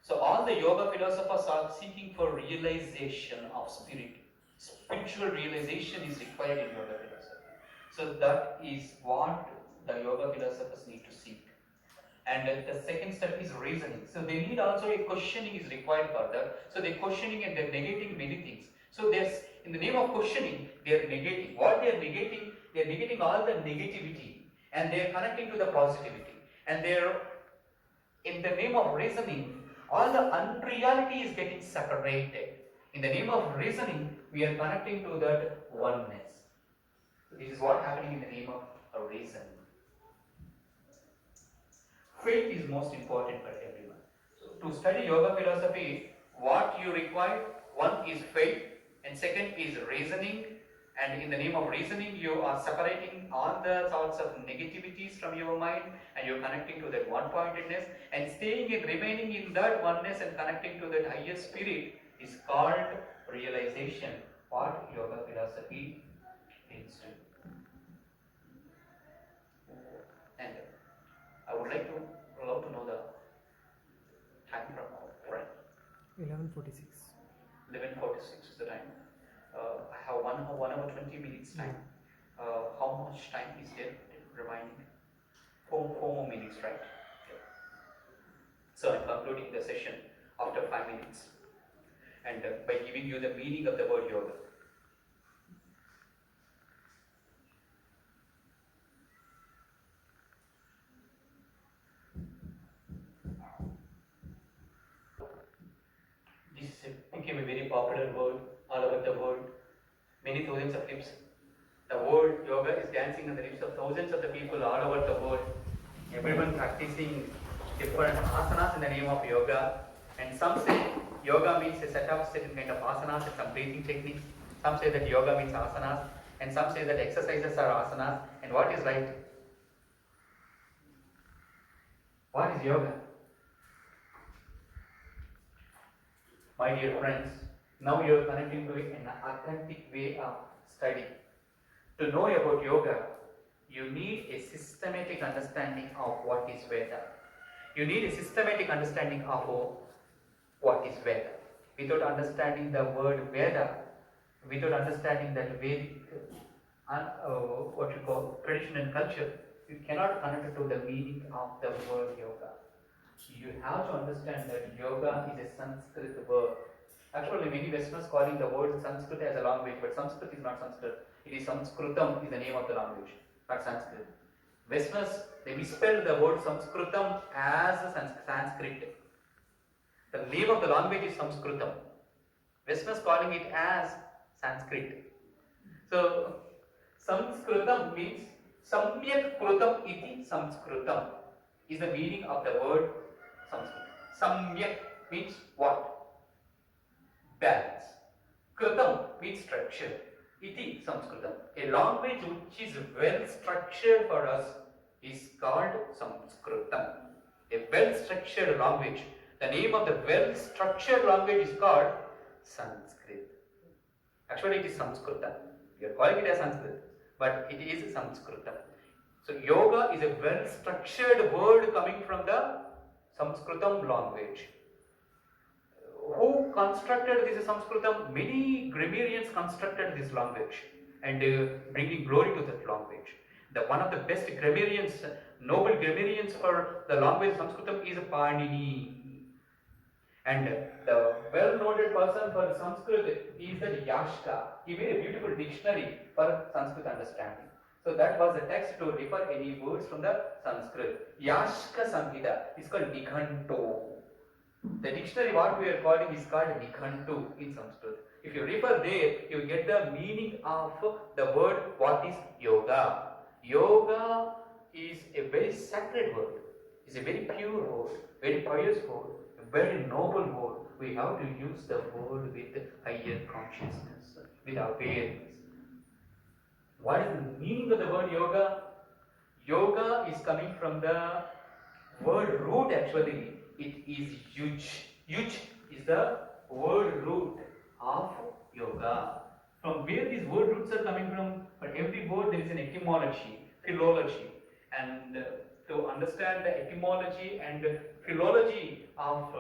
D: So all the yoga philosophers are seeking for realization of spirit. Spiritual realization is required in yoga philosophy. So that is what the yoga philosophers need to seek. And the second step is reasoning. So they need also a questioning is required for that. So they're questioning and they're negating many things. So there's, in the name of questioning, they're negating. What they're negating all the negativity and they're connecting to the positivity. And they're, in the name of reasoning, all the unreality is getting separated. In the name of reasoning, we are connecting to that oneness. This is what happening in the name of reason. Faith is most important for everyone. So to study yoga philosophy, what you require, one is faith, and second is reasoning. And in the name of reasoning, you are separating all the thoughts of negativities from your mind, and you're connecting to that one-pointedness, and staying and remaining in that oneness and connecting to that higher spirit is called realization. What yoga philosophy means to. And I would like to love to know the time from our friend.
E: 11:46.
D: 11:46 is the time. I have 1 hour 20 minutes time. How much time is there remaining? Four more minutes, right? Yeah. So I'm concluding the session after 5 minutes, and by giving you the meaning of the word yoga. This became a very popular word all over the world. Many thousands of lips The word yoga is dancing on the lips of thousands of the people all over the world. Everyone practicing different asanas in the name of yoga. And some say yoga means a set of certain kind of asanas and some breathing techniques. Some say that yoga means asanas. And some say that exercises are asanas. And what is right? What is yoga? My dear friends, now you are connecting to an authentic way of study. To know about yoga, you need a systematic understanding of what is Veda. You need a systematic understanding of what is Veda. Without understanding the word Veda, without understanding that Vedic, what you call tradition and culture, you cannot connect to the meaning of the word yoga. You have to understand that yoga is a Sanskrit word. Actually, many Westerners calling the word Sanskrit as a language, but Sanskrit is not Sanskrit. It is Sanskritam is the name of the language, not Sanskrit. Westerners, they misspell the word Sanskritam as Sanskrit. The name of the language is Sanskritam. Westerners calling it as Sanskrit. So, Sanskritam means Samyak Kritam iti Sanskritam is the meaning of the word Sanskrit. Samyak means what? Balance. Kritam means structure. Iti Sanskritam. A language which is well structured for us is called Sanskritam. A well structured language. The name of the well structured language is called Sanskrit. Actually, it is Sanskrita. We are calling it as Sanskrit, but it is Sanskrita. So, yoga is a well structured word coming from the Sanskritam language. Who constructed this Sanskritam? Many grammarians constructed this language and bringing glory to that language. One of the best grammarians, noble grammarians for the language Sanskritam is Panini. And the well-noted person for Sanskrit is the Yashka. He made a beautiful dictionary for Sanskrit understanding. So that was the text to refer any words from the Sanskrit. Yashka Samhita is called Nikhanto. The dictionary what we are calling is called Nikhantu in Sanskrit. If you refer there, you get the meaning of the word what is yoga. Yoga is a very sacred word. It's a very pure word, very pious word, a very noble word. We have to use the word with higher consciousness, with awareness. What is the meaning of the word yoga? Yoga is coming from the word root actually. It is yuj. Yuj is the word root of yoga. From where these word roots are coming from? For every word there is an etymology, philology. And to understand the etymology and philology of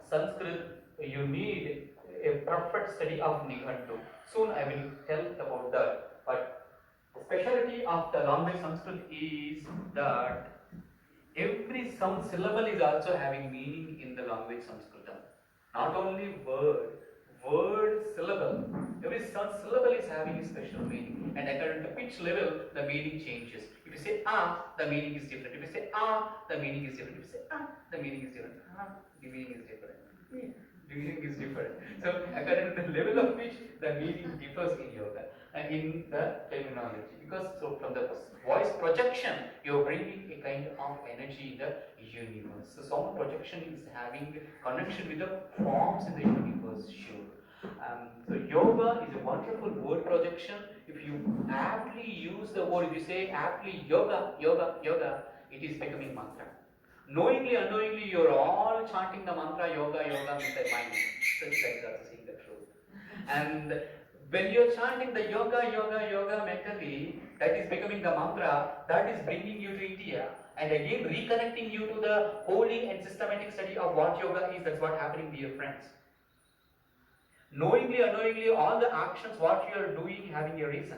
D: Sanskrit, you need a perfect study of Nikhantu. Soon I will tell about that. But the specialty of the language Sanskrit is that every sound syllable is also having meaning in the language Sanskritam. Not only word, syllable. Every sound syllable is having a special meaning. And according to pitch level, the meaning changes. If you say the meaning is different. If you say the meaning is different. If you say the meaning is different. The meaning is different. The meaning is different. So according to the level of pitch, the meaning differs in yoga and in the terminology. Because so from the voice projection, you are bringing a kind of energy in the universe. So sound projection is having connection with the forms in the universe, sure. So yoga is a wonderful word projection. If you aptly use the word, if you say aptly yoga, it is becoming mantra. Knowingly, unknowingly, you are all chanting the mantra yoga with the mind. So it's like that, seeing the truth. And when you are chanting the yoga mentally, that is becoming the mantra, that is bringing you to India and again reconnecting you to the holy and systematic study of what yoga is. That's what happening, dear friends. Knowingly, unknowingly, all the actions what you are doing having a reason.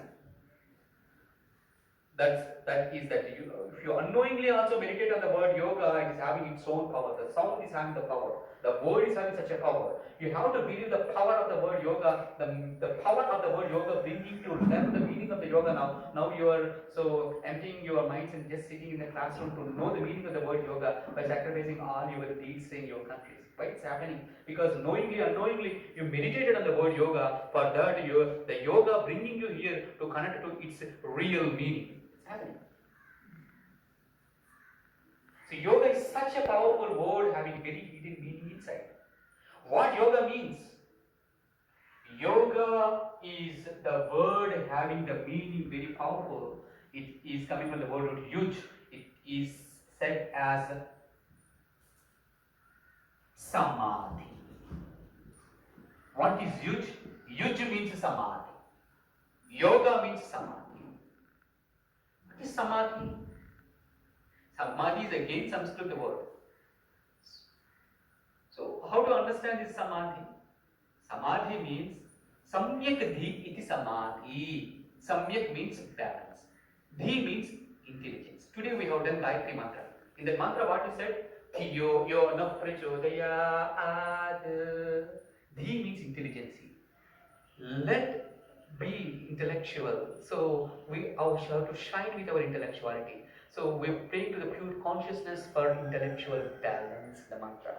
D: If you unknowingly also meditate on the word yoga, it is having its own power. The sound is having the power. The word is having such a power. You have to believe the power of the word yoga, the power of the word yoga bringing to learn the meaning of the yoga now. Now you are so emptying your minds and just sitting in the classroom to know the meaning of the word yoga by sacrificing all your deeds in your countries. Why it's happening? Because knowingly, unknowingly, you meditated on the word yoga. For that, the yoga bringing you here to connect to its real meaning. It's happening. So yoga is such a powerful word having very hidden meaning inside. What yoga means? Yoga is the word having the meaning very powerful. It is coming from the word yuj. It is said as samadhi. What is yuj? Yuj means samadhi. Yoga means samadhi. What is samadhi? Samadhi is again Sanskrit word. So how to understand this samadhi? Samadhi means samyak dhi iti samadhi. Samyak means balance. Dhi means intelligence. Today we have done Gayatri mantra. In that mantra what is said? Dhiyo yo na prachodayad. Dhi means intelligence. Let be intellectual. So we have to shine with our intellectuality. So we pray to the pure consciousness for intellectual balance, the mantra.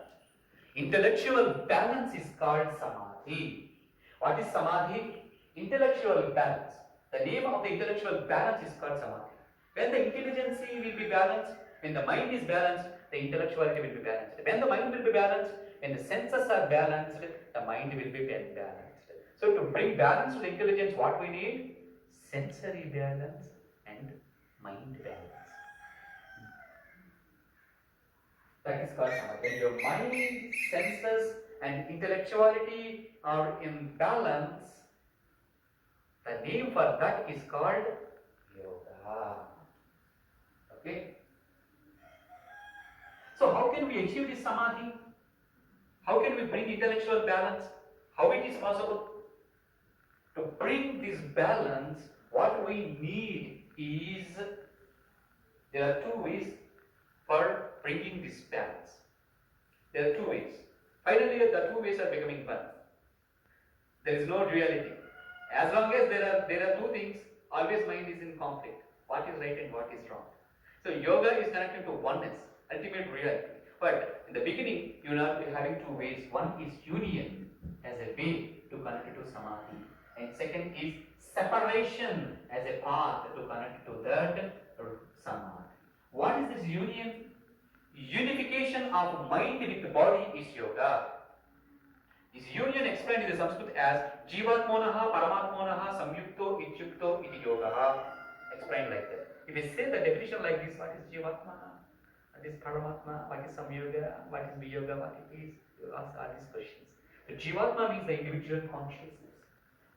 D: Intellectual balance is called samadhi. What is samadhi? Intellectual balance. The name of the intellectual balance is called samadhi. When the intelligence will be balanced, when the mind is balanced, the intellectuality will be balanced. When the mind will be balanced, when the senses are balanced, the mind will be balanced. So to bring balance to the intelligence, what we need? Sensory balance and mind balance. That is called samadhi. When your mind, senses and intellectuality are in balance, the name for that is called yoga. Okay? So how can we achieve this samadhi? How can we bring intellectual balance? How it is possible? To bring this balance, what we need is, there are two ways for bringing this balance. There are two ways. Finally, the two ways are becoming one. There is no duality. As long as there are two things, always mind is in conflict. What is right and what is wrong. So yoga is connected to oneness, ultimate reality. But in the beginning, you are not having two ways. One is union as a way to connect to samadhi, and second is separation as a path to connect to that samadhi. What is this union? Unification of mind with the body is yoga. This union explained in the Sanskrit as Jivatmonaha Paramatmonaha Samyukto Ityukto Iti Yoga. Explained like that. If we say the definition like this, what is Jivatma? What is Paramatma? What is Samyoga? What is Viyoga? What it is? You ask all these questions. The Jivatma means the individual consciousness.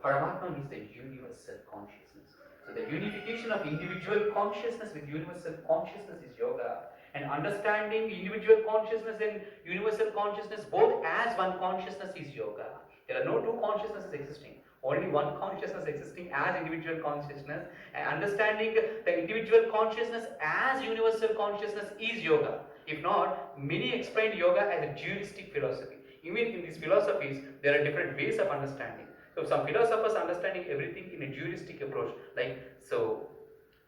D: Paramatma means the universal consciousness. So the unification of individual consciousness with universal consciousness is yoga. And understanding individual consciousness and universal consciousness both as one consciousness is yoga. There are no two consciousnesses existing. Only one consciousness existing as individual consciousness. And understanding the individual consciousness as universal consciousness is yoga. If not, many explain yoga as a dualistic philosophy. Even in these philosophies, there are different ways of understanding. So some philosophers understanding everything in a dualistic approach. So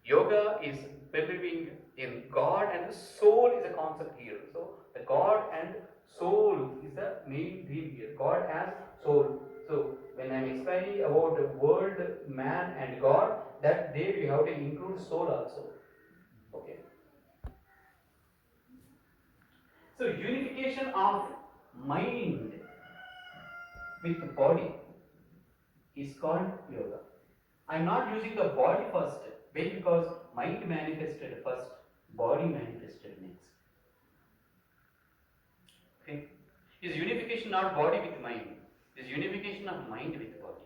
D: yoga is believing in God and the soul is a concept here. So the God and soul is the main theme here. God as soul. So when I am explaining about the world, man and God, that there we have to include soul also. Okay. So unification of mind with the body is called yoga. I am not using the body first. Why? Because mind manifested first, body manifested next. Okay? Is unification not body with mind? Is unification of mind with body.